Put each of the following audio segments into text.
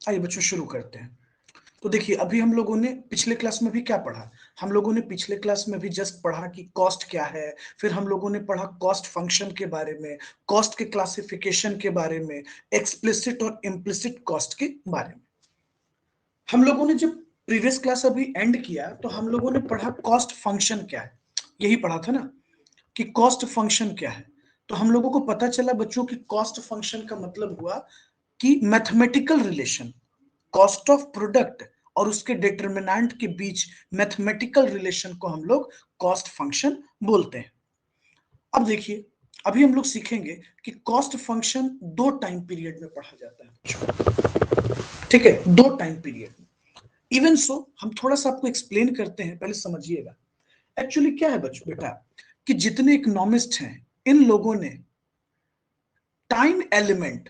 आइए बच्चों शुरू करते हैं। तो देखिए, अभी हम लोगों ने पिछले क्लास में भी क्या पढ़ा? हम लोगों ने पिछले क्लास में भी जस्ट पढ़ा कि कॉस्ट क्या है, फिर हम लोगों ने पढ़ा कॉस्ट फंक्शन के बारे में, कॉस्ट के क्लासिफिकेशन के बारे में, एक्सप्लिसिट और इम्प्लिसिट कॉस्ट के बारे में। हम लोगों ने जब प्रीवियस क्लास अभी एंड किया तो हम लोगों ने पढ़ा कॉस्ट फंक्शन क्या है, यही पढ़ा था ना कि कॉस्ट फंक्शन क्या है। तो हम लोगों को पता चला बच्चों की कॉस्ट फंक्शन का मतलब हुआ कि mathematical relation cost of product और उसके डिटरमिनेंट के बीच मैथमेटिकल रिलेशन को हम लोग कॉस्ट फंक्शन बोलते हैं। अब देखिए, अभी हम लोग सीखेंगे कि कॉस्ट फंक्शन दो टाइम पीरियड में पढ़ा जाता है। ठीक है, दो टाइम पीरियड में। इवन सो हम थोड़ा सा आपको एक्सप्लेन करते हैं, पहले समझिएगा। एक्चुअली क्या है बच्चों बेटा कि जितने इकोनॉमिस्ट हैं इन लोगों ने टाइम एलिमेंट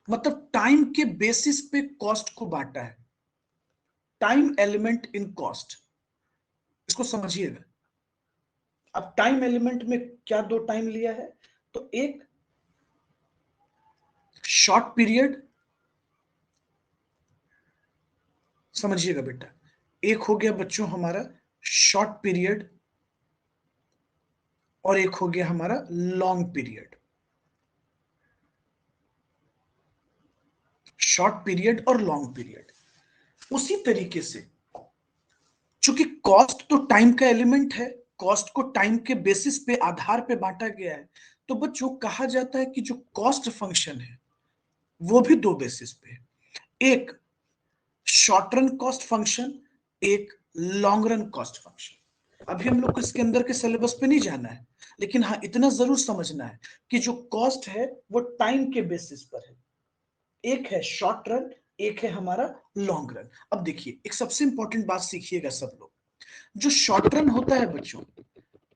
मतलब टाइम के बेसिस पे कॉस्ट को बांटा है। टाइम एलिमेंट इन कॉस्ट, इसको समझिएगा। अब टाइम एलिमेंट में क्या दो टाइम लिया है? तो एक शॉर्ट पीरियड, समझिएगा बेटा, एक हो गया बच्चों हमारा शॉर्ट पीरियड और एक हो गया हमारा लॉन्ग पीरियड। शॉर्ट पीरियड और लॉन्ग पीरियड। उसी तरीके से चूंकि कॉस्ट तो टाइम का एलिमेंट है, कॉस्ट को टाइम के बेसिस पे आधार पे बांटा गया है, तो बच्चों कहा जाता है कि जो कॉस्ट फंक्शन है वो भी दो बेसिस पे है। एक शॉर्ट रन कॉस्ट फंक्शन, एक लॉन्ग रन कॉस्ट फंक्शन। अभी हम लोग को इसके अंदर के सिलेबस पे नहीं जाना है, लेकिन हाँ इतना जरूर समझना है कि जो कॉस्ट है वो टाइम के बेसिस पर है। एक है शॉर्ट रन, एक है हमारा लॉन्ग रन। अब देखिए, एक सबसे इंपॉर्टेंट बात सीखिएगा सब लोग। जो शॉर्ट रन होता है बच्चों,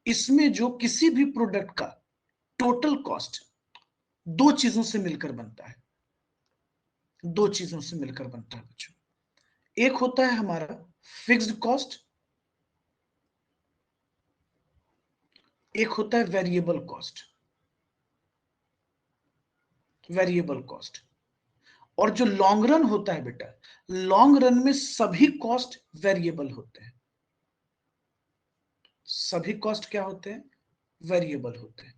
इसमें जो किसी भी प्रोडक्ट का टोटल कॉस्ट दो चीजों से मिलकर बनता है। दो चीजों से मिलकर बनता है बच्चों। एक होता है हमारा फिक्स्ड कॉस्ट, एक होता है वेरिएबल कॉस्ट। Variable cost. और जो लॉन्ग रन होता है बेटा, लॉन्ग रन में सभी कॉस्ट वेरिएबल होते हैं। सभी कॉस्ट क्या होते हैं? वेरिएबल होते हैं।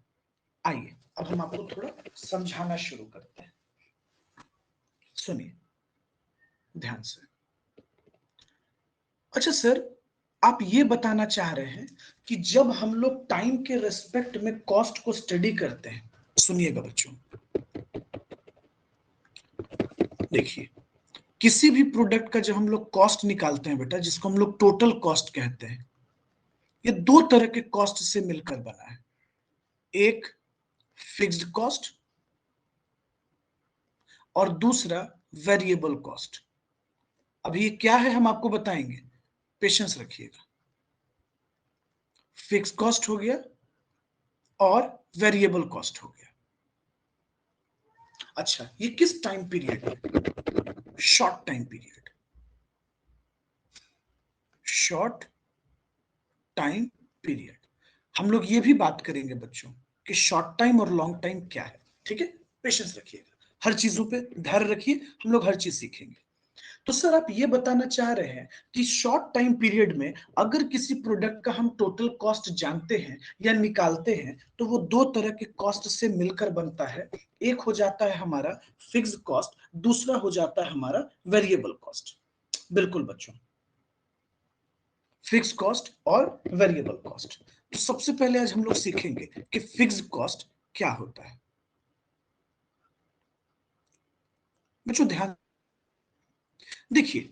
आइए अब हम आपको थोड़ा समझाना शुरू करते हैं, सुनिए ध्यान से। अच्छा सर, आप ये बताना चाह रहे हैं कि जब हम लोग टाइम के रेस्पेक्ट में कॉस्ट को स्टडी करते हैं, सुनिएगा बच्चों, देखिए किसी भी प्रोडक्ट का जब हम लोग कॉस्ट निकालते हैं बेटा, जिसको हम लोग टोटल कॉस्ट कहते हैं, ये दो तरह के कॉस्ट से मिलकर बना है। एक फिक्स्ड कॉस्ट और दूसरा वेरिएबल कॉस्ट। अभी ये क्या है हम आपको बताएंगे, पेशेंस रखिएगा। फिक्स्ड कॉस्ट हो गया और वेरिएबल कॉस्ट हो गया। अच्छा, ये किस टाइम पीरियड में? Short time period. Short time period. हम लोग ये भी बात करेंगे बच्चों कि शॉर्ट टाइम और लॉन्ग टाइम क्या है। ठीक है, पेशेंस रखिएगा, हर चीजों पे धैर्य रखिए, हम लोग हर चीज सीखेंगे। तो सर आप ये बताना चाह रहे हैं कि शॉर्ट टाइम पीरियड में अगर किसी प्रोडक्ट का हम टोटल कॉस्ट जानते हैं या निकालते हैं तो वो दो तरह के कॉस्ट से मिलकर बनता है। एक हो जाता है हमारा फिक्स्ड कॉस्ट, दूसरा हो जाता है हमारा वेरिएबल कॉस्ट। बिल्कुल बच्चों, फिक्स्ड कॉस्ट और वेरिएबल कॉस्ट। तो सबसे पहले आज हम लोग सीखेंगे कि फिक्स्ड कॉस्ट क्या होता है। बच्चों ध्यान देखिए,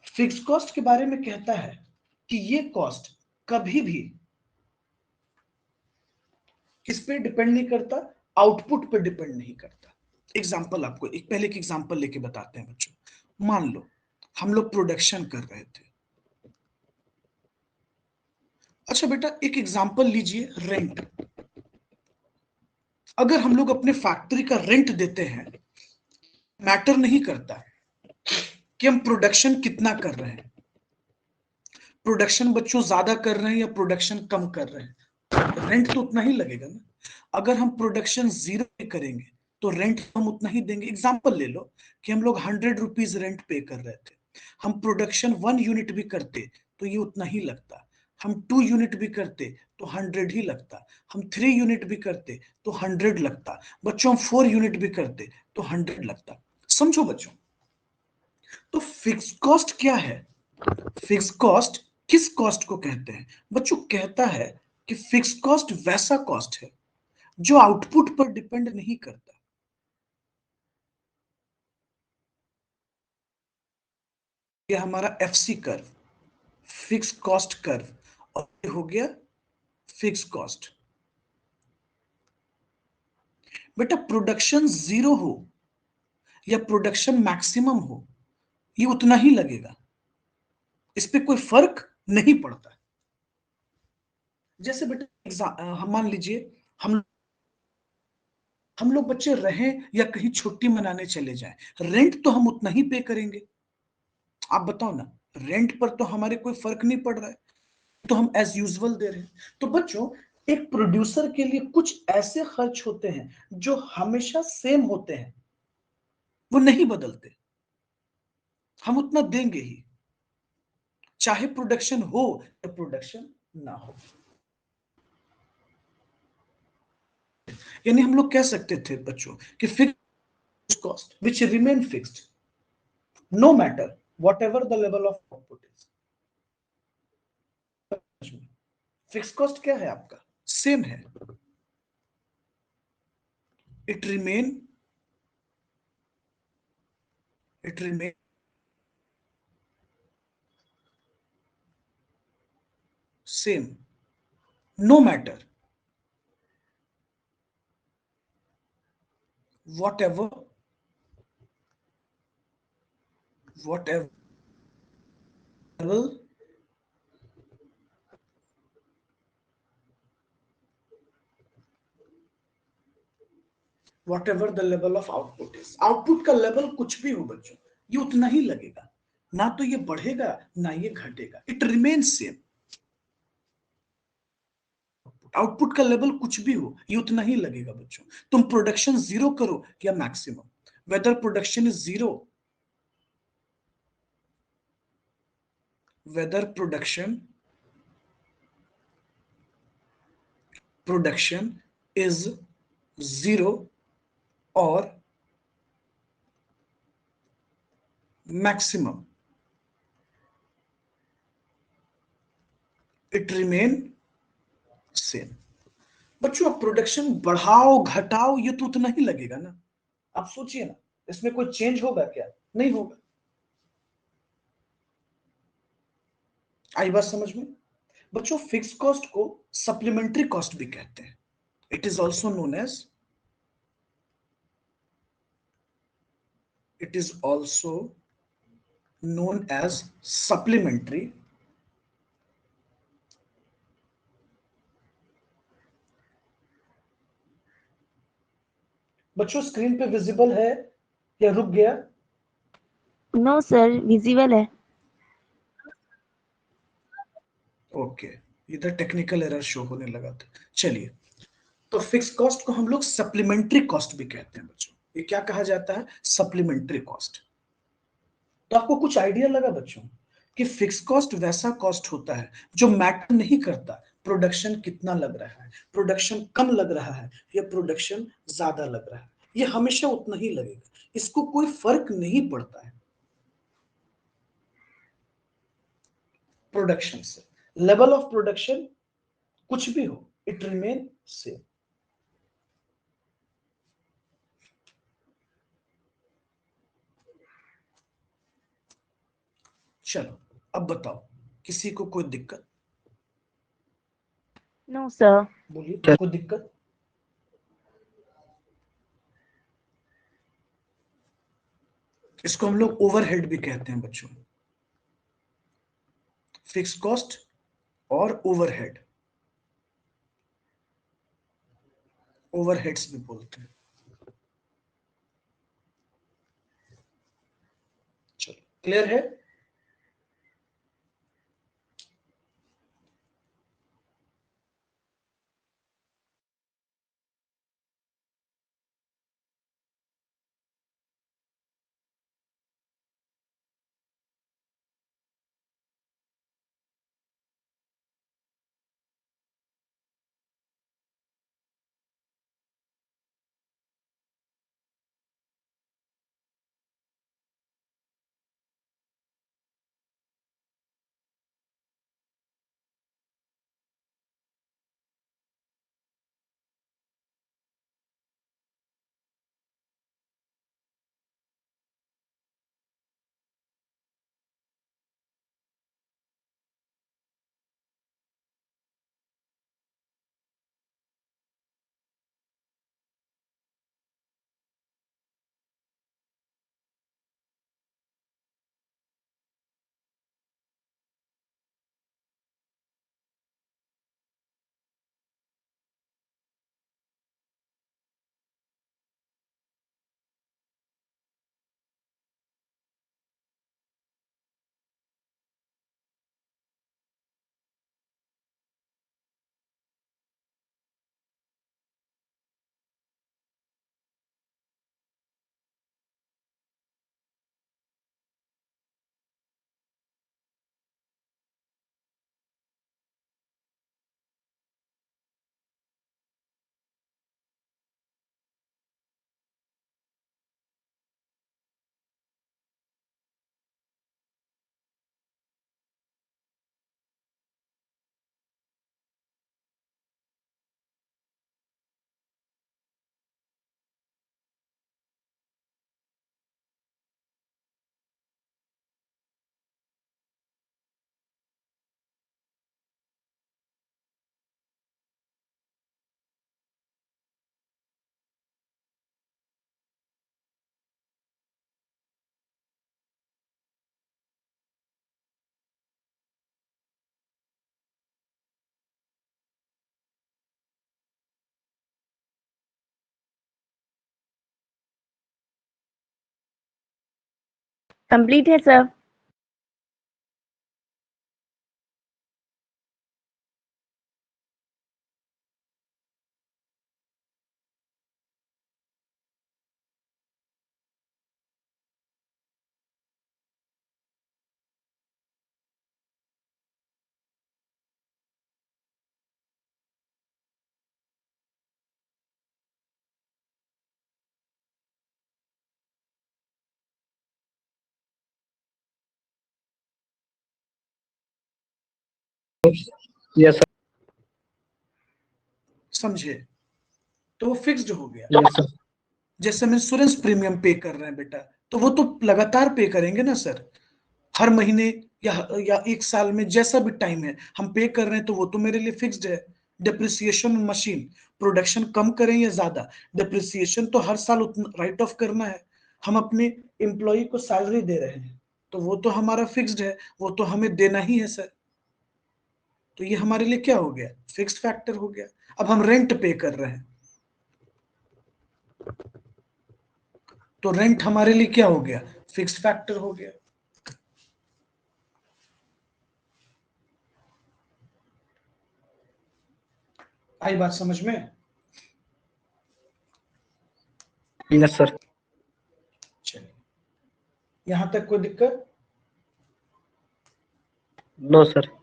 फिक्स्ड कॉस्ट के बारे में कहता है कि ये कॉस्ट कभी भी किस पे डिपेंड नहीं करता, आउटपुट पे डिपेंड नहीं करता। एग्जाम्पल आपको एक पहले की एग्जाम्पल लेके बताते हैं बच्चों। मान लो हम लोग प्रोडक्शन कर रहे थे। अच्छा बेटा, एक एग्जाम्पल लीजिए, रेंट। अगर हम लोग अपने फैक्ट्री का रेंट देते हैं, मैटर नहीं करता कि हम प्रोडक्शन कितना कर रहे हैं। प्रोडक्शन बच्चों ज्यादा कर रहे हैं या प्रोडक्शन कम कर रहे हैं, रेंट तो उतना ही लगेगा ना। अगर हम प्रोडक्शन जीरो करेंगे तो रेंट हम उतना ही देंगे। एग्जाम्पल ले लो कि हम लोग 100 रुपीज रेंट पे कर रहे थे, हम प्रोडक्शन 1 यूनिट भी करते तो ये उतना ही लगता, हम 2 यूनिट भी करते तो 100 ही लगता, हम 3 यूनिट भी करते तो 100 लगता, बच्चों हम 4 यूनिट भी करते तो 100 लगता। समझो बच्चों, तो फिक्स कॉस्ट क्या है? फिक्स कॉस्ट किस कॉस्ट को कहते हैं? बच्चों कहता है कि फिक्स कॉस्ट वैसा कॉस्ट है जो आउटपुट पर डिपेंड नहीं करता। ये हमारा FC curve, fix cost curve, और ये हो गया फिक्स कॉस्ट। बेटा प्रोडक्शन 0 हो या प्रोडक्शन मैक्सिमम हो, ये उतना ही लगेगा, इस पे कोई फर्क नहीं पड़ता। जैसे बेटा हम मान लीजिए हम लोग बच्चे रहें या कहीं छुट्टी मनाने चले जाएं, रेंट तो हम उतना ही पे करेंगे। आप बताओ ना, रेंट पर तो हमारे कोई फर्क नहीं पड़ रहा है, तो हम एज यूजुअल दे रहे हैं। तो बच्चों एक प्रोड्यूसर के लिए कुछ ऐसे खर्च होते हैं जो हमेशा सेम होते हैं, वो नहीं बदलते, हम उतना देंगे ही, चाहे प्रोडक्शन हो या प्रोडक्शन ना हो। यानी हम लोग कह सकते थे बच्चों कि fixed cost which remain fixed no matter whatever the level of output is. Fix cost क्या है आपका? सेम है, it remain it remain same no matter whatever whatever level whatever the level of output is। Output का level कुछ भी हो बच्चों, ये उतना ही लगेगा, ना तो ये बढ़ेगा ना ये घटेगा, इट रिमेन सेम। आउटपुट का लेवल कुछ भी हो ये उतना ही लगेगा बच्चों, तुम प्रोडक्शन 0 करो या maximum, whether production is 0, whether production is 0 और मैक्सिमम, इट रिमेन सेम। बच्चों आप प्रोडक्शन बढ़ाओ घटाओ ये तो उतना ही लगेगा ना, आप सोचिए ना, इसमें कोई चेंज होगा क्या? नहीं होगा। आई बात समझ में? बच्चों फिक्स कॉस्ट को सप्लीमेंट्री कॉस्ट भी कहते हैं, it is also known as it is also known as supplementary बच्चों स्क्रीन पे विजिबल है या रुक गया? नो सर, विजिबल है। ओके, इधर टेक्निकल एरर शो होने लगा था। चलिए, तो फिक्स कॉस्ट को हम लोग सप्लीमेंट्री कॉस्ट भी कहते हैं बच्चों। ये क्या कहा जाता है? Supplementary cost. तो आपको कुछ आइडिया लगा बच्चों कि फिक्स कॉस्ट वैसा कॉस्ट होता है जो मैटर नहीं करता प्रोडक्शन कितना लग रहा है, प्रोडक्शन कम लग रहा है या प्रोडक्शन ज्यादा लग रहा है, ये हमेशा उतना ही लगेगा, इसको कोई फर्क नहीं पड़ता है प्रोडक्शन से। लेवल ऑफ प्रोडक्शन कुछ भी हो, इट रिमेन सेम। चलो अब बताओ, किसी को कोई दिक्कत? No sir. बोलिए, कोई दिक्कत? इसको हम लोग ओवरहेड भी कहते हैं बच्चों, फिक्स कॉस्ट और ओवरहेड, ओवरहेड्स भी बोलते हैं। चलो क्लियर है? कंप्लीट है सर। Yes sir. समझे? तो वो फिक्स्ड हो गया। Yes sir. जैसे हम इंश्योरेंस प्रीमियम पे कर रहे हैं बेटा, तो वो तो लगातार पे करेंगे ना सर, हर महीने या एक साल में, जैसा भी टाइम है हम पे कर रहे हैं, तो वो तो मेरे लिए फिक्स्ड है। डिप्रिसिएशन मशीन, प्रोडक्शन कम करें या ज्यादा, डिप्रिसिएशन तो हर साल उतना राइट ऑफ करना है। हम अपने एम्प्लॉय को सैलरी दे रहे हैं, तो वो तो हमारा फिक्स्ड है, वो तो हमें देना ही है सर। तो ये हमारे लिए क्या हो गया? फिक्स्ड फैक्टर हो गया। अब हम रेंट पे कर रहे हैं, तो रेंट हमारे लिए क्या हो गया? फिक्स्ड फैक्टर हो गया। आई बात समझ में? Yes sir. चलिए, यहां तक कोई दिक्कत? No sir.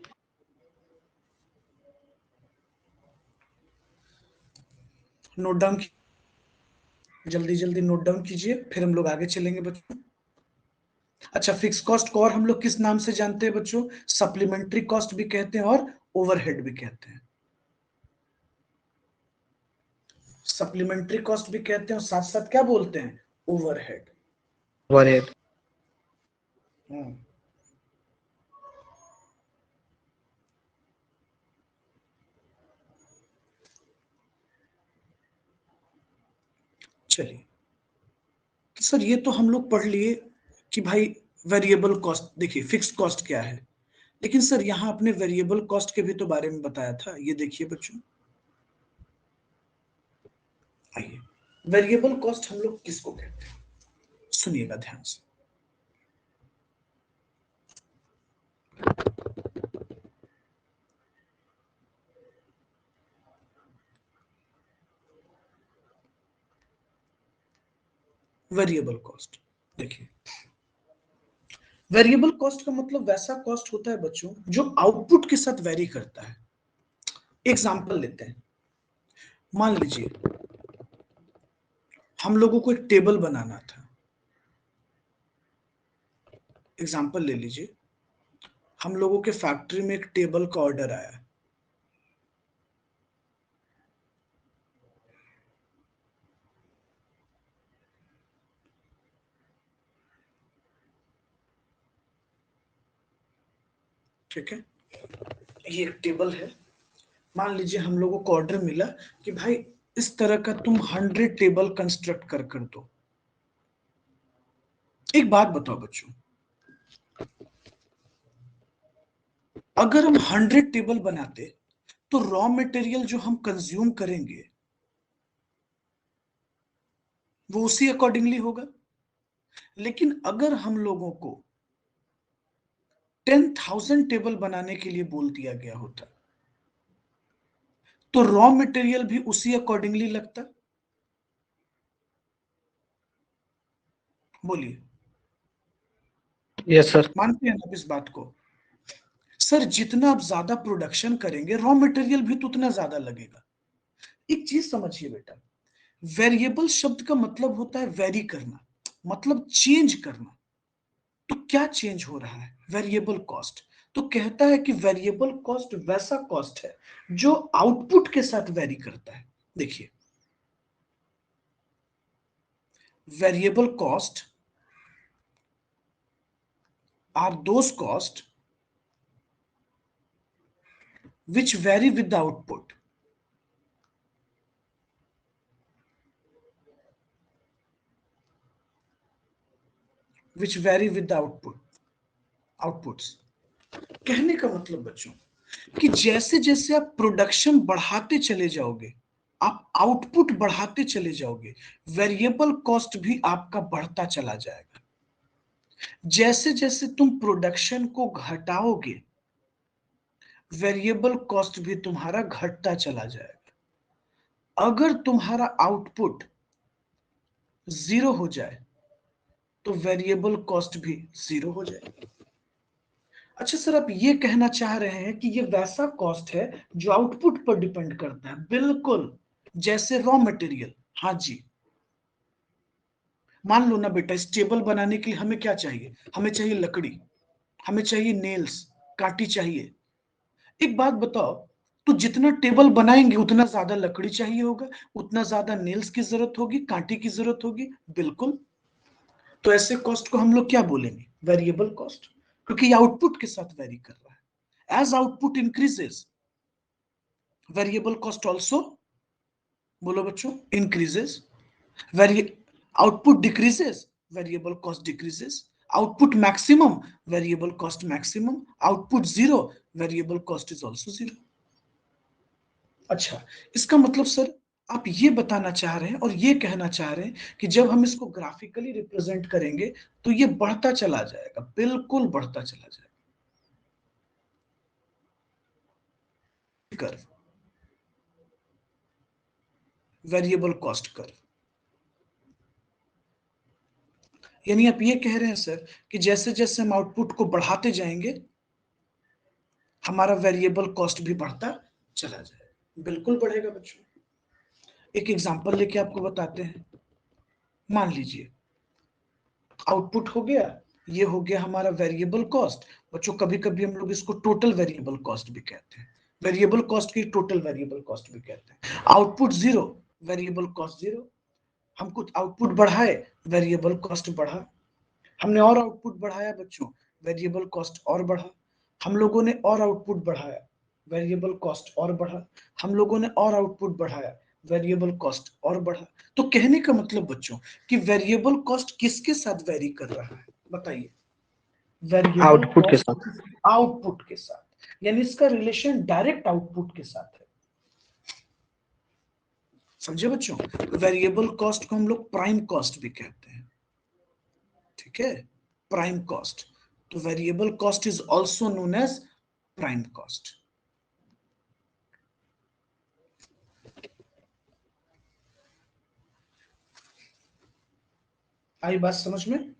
नोट डाउन, जल्दी जल्दी नोट डाउन कीजिए, फिर हम लोग आगे चलेंगे बच्चों। अच्छा, फिक्स कॉस्ट को और हम लोग किस नाम से जानते हैं बच्चों? सप्लीमेंट्री कॉस्ट भी कहते हैं और ओवरहेड भी कहते हैं। सप्लीमेंट्री कॉस्ट भी कहते हैं और साथ साथ क्या बोलते हैं? ओवरहेड। ओवरहेड। चलिए, तो सर ये तो हम लोग पढ़ लिए कि भाई वेरिएबल कॉस्ट, देखिए फिक्स कॉस्ट क्या है। लेकिन सर यहाँ आपने वेरिएबल कॉस्ट के भी तो बारे में बताया था, ये देखिए बच्चों, आइए, वेरिएबल कॉस्ट हम लोग किसको कहते हैं? सुनिएगा ध्यान से। वेरिएबल कॉस्ट, देखिए, वेरिएबल कॉस्ट का मतलब वैसा कॉस्ट होता है बच्चों जो आउटपुट के साथ वेरी करता है। एग्जांपल लेते हैं, मान लीजिए हम लोगों को एक टेबल बनाना था। एग्जांपल ले लीजिए, हम लोगों के फैक्ट्री में एक टेबल का ऑर्डर आया। ठीक है, ये एक टेबल है। मान लीजिए हम लोगों को ऑर्डर मिला कि भाई इस तरह का तुम 100 टेबल कंस्ट्रक्ट कर दो। एक बात बताओ बच्चों, अगर हम 100 टेबल बनाते तो रॉ मटेरियल जो हम कंज्यूम करेंगे वो उसी अकॉर्डिंगली होगा। लेकिन अगर हम लोगों को 10,000 टेबल बनाने के लिए बोल दिया गया होता तो रॉ मटेरियल भी उसी अकॉर्डिंगली लगता। बोलिए, यस सर। मानते हैं ना आप इस बात को? सर जितना आप ज्यादा प्रोडक्शन करेंगे रॉ मटेरियल भी तो उतना ज्यादा लगेगा। एक चीज समझिए बेटा, वेरिएबल शब्द का मतलब होता है वेरी करना, मतलब चेंज करना। तो क्या चेंज हो रहा है? Variable cost. तो कहता है कि वेरिएबल कॉस्ट वैसा कॉस्ट है जो आउटपुट के साथ वेरी करता है। देखिए, variable cost are those cost which vary with the output. Which vary with the outputs. कहने का मतलब बच्चों कि जैसे जैसे आप प्रोडक्शन बढ़ाते चले जाओगे, आप आउटपुट बढ़ाते चले जाओगे, वेरिएबल कॉस्ट भी आपका बढ़ता चला जाएगा। जैसे जैसे तुम प्रोडक्शन को घटाओगे वेरिएबल कॉस्ट भी तुम्हारा घटता चला जाएगा। अगर तुम्हारा आउटपुट 0 हो जाए तो वेरिएबल कॉस्ट भी 0 हो जाए। अच्छा सर, आप ये कहना चाह रहे हैं कि ये वैसा कॉस्ट है जो आउटपुट पर डिपेंड करता है? बिल्कुल, जैसे रॉ मटेरियल। हाँ जी, मान लो ना बेटा, इस टेबल बनाने के लिए हमें क्या चाहिए? हमें चाहिए लकड़ी, हमें चाहिए नेल्स, कांटी चाहिए। एक बात बताओ, तो जितना टेबल बनाएंगे उतना ज्यादा लकड़ी चाहिए होगा, उतना ज्यादा नेल्स की जरूरत होगी, कांटे की जरूरत होगी। बिल्कुल। तो ऐसे कॉस्ट को हम लोग क्या बोलेंगे? वेरिएबल कॉस्ट, क्योंकि ये आउटपुट के साथ वेरी कर रहा है। As output increases, variable cost also, बोलो बच्चों, increases. Output decreases, variable cost decreases. Output maximum, variable cost maximum. Output 0, variable cost is also 0। अच्छा, इसका मतलब सर आप ये बताना चाह रहे हैं और ये कहना चाह रहे हैं कि जब हम इसको ग्राफिकली रिप्रेजेंट करेंगे तो ये बढ़ता चला जाएगा। बिल्कुल बढ़ता चला जाएगा। Curve, variable cost curve. यानी आप ये कह रहे हैं सर कि जैसे जैसे हम आउटपुट को बढ़ाते जाएंगे हमारा वेरिएबल कॉस्ट भी बढ़ता चला जाएगा। बिल्कुल बढ़ेगा बच्चों। एक एग्जांपल लेके आपको बताते हैं। मान लीजिए आउटपुट हो गया, ये हो गया हमारा वेरिएबल कॉस्ट। बच्चों कभी कभी हम लोग इसको टोटल वेरिएबल कॉस्ट भी कहते हैं। वेरिएबल कॉस्ट की टोटल वेरिएबल कॉस्ट भी कहते हैं। Output 0, variable cost 0। हम कुछ आउटपुट बढ़ाए, वेरिएबल कॉस्ट बढ़ा। हमने और आउटपुट बढ़ाया बच्चों, वेरिएबल कॉस्ट और बढ़ा। हम लोगों ने और आउटपुट बढ़ाया, वेरिएबल कॉस्ट और बढ़ा। हम लोगों ने और आउटपुट बढ़ाया, वेरिएबल कॉस्ट और बढ़ा। तो कहने का मतलब बच्चों कि वेरिएबल कॉस्ट किसके साथ वेरी कर रहा है? बताइए। वेरिएबल आउटपुट के साथ। कॉस्ट आउटपुट के साथ, यानी इसका रिलेशन डायरेक्ट आउटपुट के साथ है। समझे बच्चों? वेरिएबल कॉस्ट को हम लोग प्राइम कॉस्ट भी कहते हैं। ठीक है, प्राइम कॉस्ट। तो variable cost is also known as prime cost. आई बात समझ में?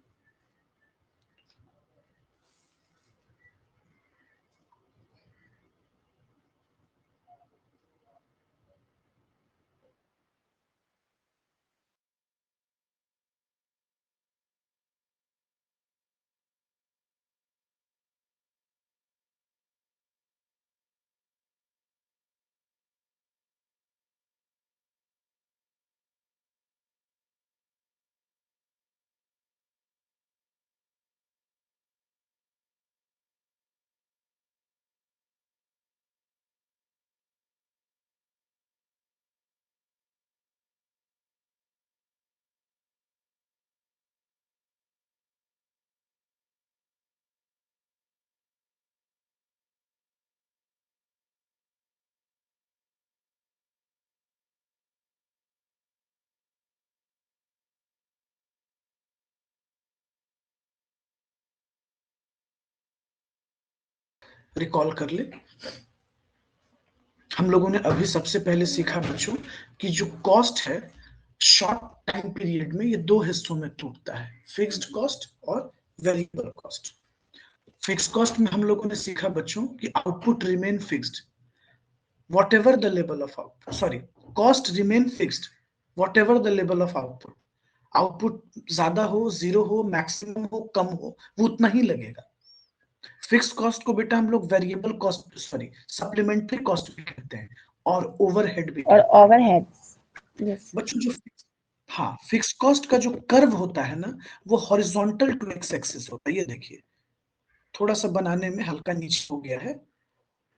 रिकॉल कर ले। हम लोगों ने अभी सबसे पहले सीखा बच्चों कि जो कॉस्ट है शॉर्ट टाइम पीरियड में ये दो हिस्सों में टूटता है, फिक्स्ड कॉस्ट और वेरिएबल कॉस्ट। फिक्स्ड कॉस्ट में हम लोगों ने सीखा बच्चों कि output remain fixed whatever the level of output, sorry, cost remain fixed whatever the level of output। Output ज्यादा हो, 0 हो, मैक्सिमम हो, कम हो, वो उतना ही लगेगा। फिक्स कॉस्ट को बेटा हम लोग variable cost, sorry, supplementary cost भी कहते हैं और ओवरहेड भी और कहते हैं। ओवरहेड्स। यस। बच्चों जो हाँ, फिक्स कॉस्ट का जो कर्व होता है ना, वो हॉरिजॉन्टल टू एक्स एक्सिस होता है। ये देखिए, थोड़ा सा बनाने में हल्का नीचे हो गया है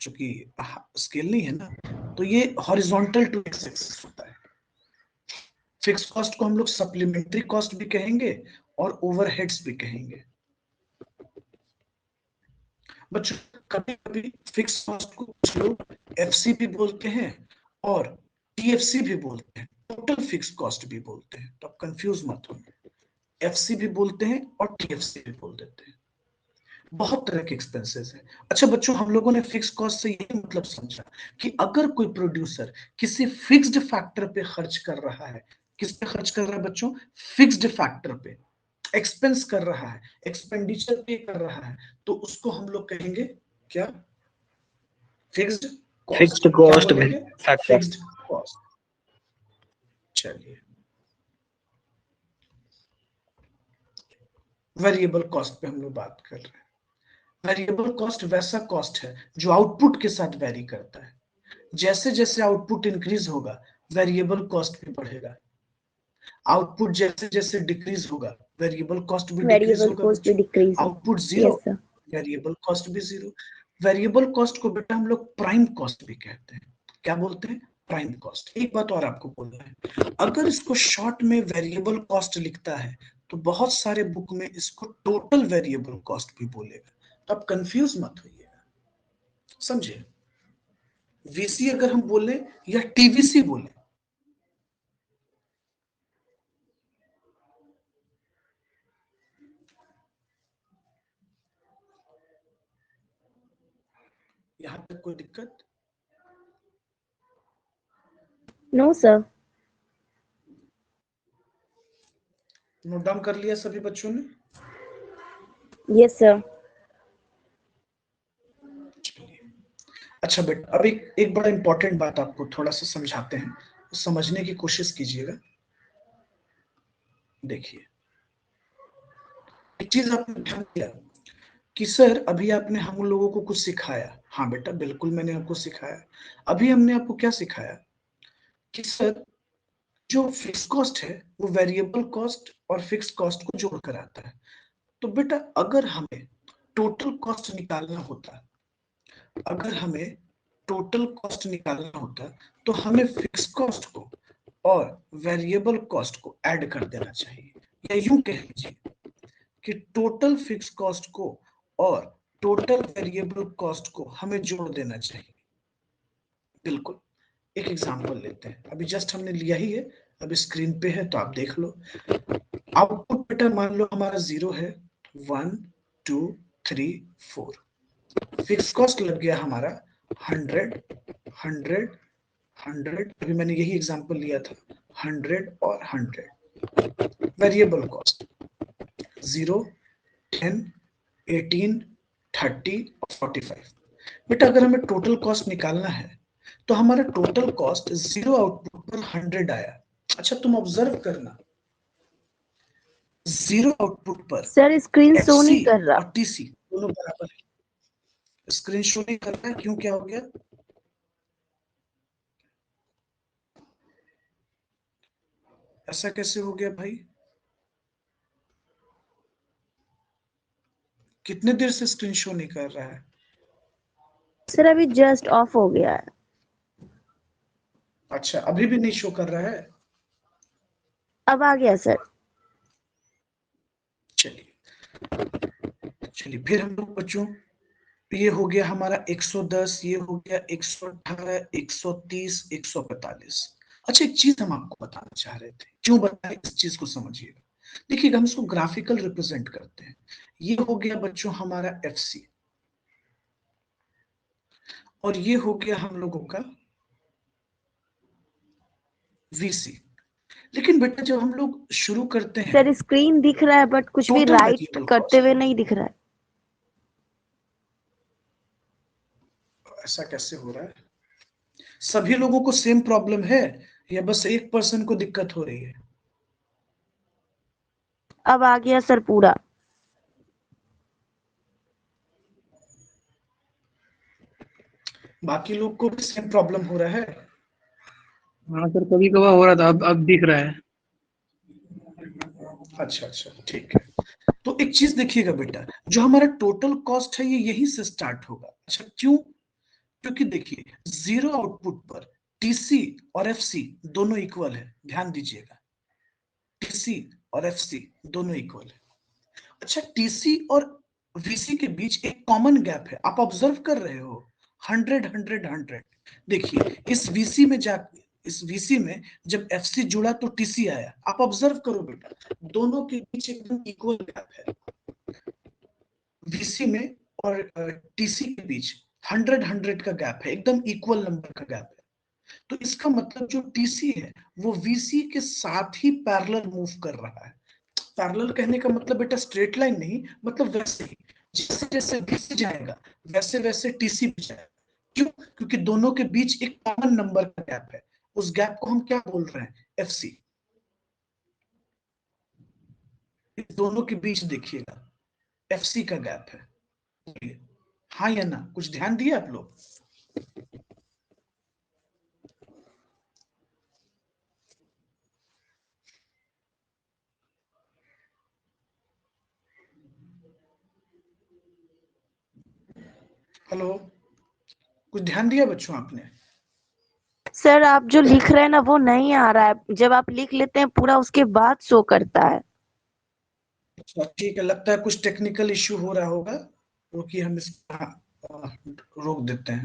क्योंकि स्केल नहीं है ना, तो ये हॉरिजॉन्टल टू एक्स एक्सिस होता है। फिक्स कॉस्ट को हम लोग सप्लीमेंट्री कॉस्ट भी कहेंगे और ओवरहेड्स भी कहेंगे। बच्चों कभी कभी फिक्स कॉस्ट को कुछ लोग एफसी भी बोलते हैं और टीएफसी भी बोलते हैं, टोटल फिक्स कॉस्ट भी बोलते हैं। तो आप कंफ्यूज मत हो, एफसी भी बोलते हैं और टीएफसी भी बोलते हैं। बहुत तरह के एक्सपेंसेस है। अच्छा बच्चों, हम लोगों ने फिक्स कॉस्ट से यही मतलब समझा कि अगर कोई प्रोड्यूसर किसी फिक्स्ड फैक्टर पे खर्च कर रहा है, किस पे खर्च कर रहा है बच्चों? फिक्स्ड फैक्टर पे एक्सपेंस कर रहा है, एक्सपेंडिचर पे कर रहा है, तो उसको हम लोग कहेंगे क्या? Fixed fixed cost. क्या कॉस्ट बोलेंगे? फैक्टर। Fixed cost. चलिए, वेरिएबल कॉस्ट पे हम लोग बात कर रहे हैं। वेरिएबल कॉस्ट वैसा कॉस्ट है जो आउटपुट के साथ वेरी करता है। जैसे जैसे आउटपुट इंक्रीज होगा, वेरिएबल कॉस्ट भी बढ़ेगा। आउटपुट जैसे जैसे डिक्रीज होगा, वेरिएबल कॉस्ट भी डिक्रीज वेरिएबल होगा कॉस्ट भी बच्चों। डिक्रीज हो। Output zero, yes sir. Variable cost भी जीरो। वेरिएबल कॉस्ट को बेटा हम लोग प्राइम कॉस्ट भी कहते हैं। क्या बोलते हैं? Prime cost. एक बात और आपको बोलना है, अगर इसको शॉर्ट में वेरिएबल कॉस्ट लिखता है तो बहुत सारे बुक में इसको टोटल वेरिएबल कॉस्ट भी बोलेगा, तो आप कंफ्यूज मत होइएगा, समझे? वीसी अगर हम बोले या टीवीसी बोले, यहां तक कोई दिक्कत? No sir. नोट डाउन कर लिया सभी बच्चों ने? Yes sir. अच्छा बेटा, अब एक बड़ा इंपॉर्टेंट बात आपको थोड़ा सा समझाते हैं, तो समझने की कोशिश कीजिएगा। देखिए, एक चीज आपने ध्यान दिया कि सर अभी आपने हम लोगों को कुछ सिखाया। हाँ बेटा, बिल्कुल मैंने आपको सिखाया। अभी हमने आपको क्या सिखाया कि सर जो फिक्स कॉस्ट है वो वेरिएबल कॉस्ट और फिक्स कॉस्ट को जोड़कर आता है। तो बेटा अगर हमें टोटल कॉस्ट निकालना होता, अगर हमें टोटल कॉस्ट निकालना होता तो हमें फिक्स कॉस्ट को और वेरिएबल कॉस्ट को ऐड कर देना चाहिए, या यूं कह लीजिए कि टोटल फिक्स कॉस्ट को और टोटल वेरिएबल कॉस्ट को हमें जोड़ देना चाहिए। बिल्कुल, एक एग्जांपल लेते हैं, अभी जस्ट हमने लिया ही है, अभी स्क्रीन पे है तो आप देख लो। आउटपुट बेटा मान लो हमारा 0 है, 1 2 3 4। फिक्स कॉस्ट लग गया हमारा 100 100 100, अभी मैंने यही एग्जांपल लिया था, 100 और 100। वेरिएबल कॉस्ट 0 10 18 30 और 45। बेटा अगर हमें टोटल कॉस्ट निकालना है तो हमारा टोटल कॉस्ट 0 आउटपुट पर 100 आया। अच्छा तुम ऑब्जर्व करना, 0 आउटपुट पर सर स्क्रीन शो एफसी नहीं कर रहा। और टीसी दोनों बराबर है। स्क्रीन शो नहीं कर रहा है, क्यों? क्या हो गया? ऐसा कैसे हो गया भाई? कितने देर से स्क्रीन शो नहीं कर रहा है? सर अभी जस्ट ऑफ हो गया है। अच्छा, अभी भी नहीं शो कर रहा है? अब आ गया सर। चलिए चलिए, फिर हम लोग बच्चों, ये हो गया हमारा 110, ये हो गया 118, 130, 145। अच्छा एक चीज हम आपको बताना चाह रहे थे, क्यों बताएं इस चीज को समझिएगा। देखिएगा, हम इसको ग्राफिकल रिप्रेजेंट करते हैं। ये हो गया बच्चों हमारा एफसी, और ये हो गया हम लोगों का वीसी। लेकिन बेटा जब हम लोग शुरू करते हैं सर स्क्रीन दिख रहा है बट कुछ भी टोटल राइट वेरिएबल करते कॉस्ट, हुए नहीं दिख रहा है। ऐसा कैसे हो रहा है? सभी लोगों को सेम प्रॉब्लम है या बस एक पर्सन को दिक्कत हो रही है? अब आ गया सर पूरा। बाकी लोग को भी सेम प्रॉब्लम हो रहा है? हाँ सर, कभी कभार हो रहा था, अब दिख रहा है। अच्छा अच्छा, ठीक है। तो एक चीज देखिएगा बेटा, जो हमारा टोटल कॉस्ट है ये यहीं से स्टार्ट होगा। अच्छा क्यों? क्योंकि देखिए 0 आउटपुट पर टीसी और एफसी दोनों इक्वल है, ध्यान दीजिएगा, टीसी और एफसी दोनों इक्वल है। अच्छा टीसी और वीसी के बीच एक कॉमन गैप है, आप ऑब्जर्व कर रहे हो, 100 100 100। देखिए इस वीसी में जब एफसी जुड़ा तो टीसी आया, आप ऑब्जर्व करो बेटा, दोनों के बीच एकदम इक्वल गैप है। वीसी में और टीसी के बीच 100 का गैप है, एकदम इक्वल नंबर का गैप है। तो इसका मतलब जो टीसी है वो वीसी के साथ ही पैरेलल मूव कर रहा है। पैरेलल कहने का मतलब बेटा स्ट्रेट लाइन नहीं, मतलब वैसे ही जैसे जैसे वीसी जाएगा वैसे वैसे टीसी भी जाएगा। क्यों? क्योंकि दोनों के बीच एक कॉमन नंबर का गैप है। उस गैप को हम क्या बोल रहे हैं? एफसी। दोनों के बीच देखिएगा एफसी का गैप है। हाँ या ना? कुछ ध्यान दिया आप लोग? हेलो, कुछ ध्यान दिया बच्चों आपने? सर आप जो लिख रहे हैं ना वो नहीं आ रहा है, जब आप लिख लेते हैं पूरा उसके बाद शो करता है। अच्छा ठीक है, लगता है कुछ टेक्निकल इश्यू हो रहा होगा, क्योंकि हम इसका रोक देते हैं।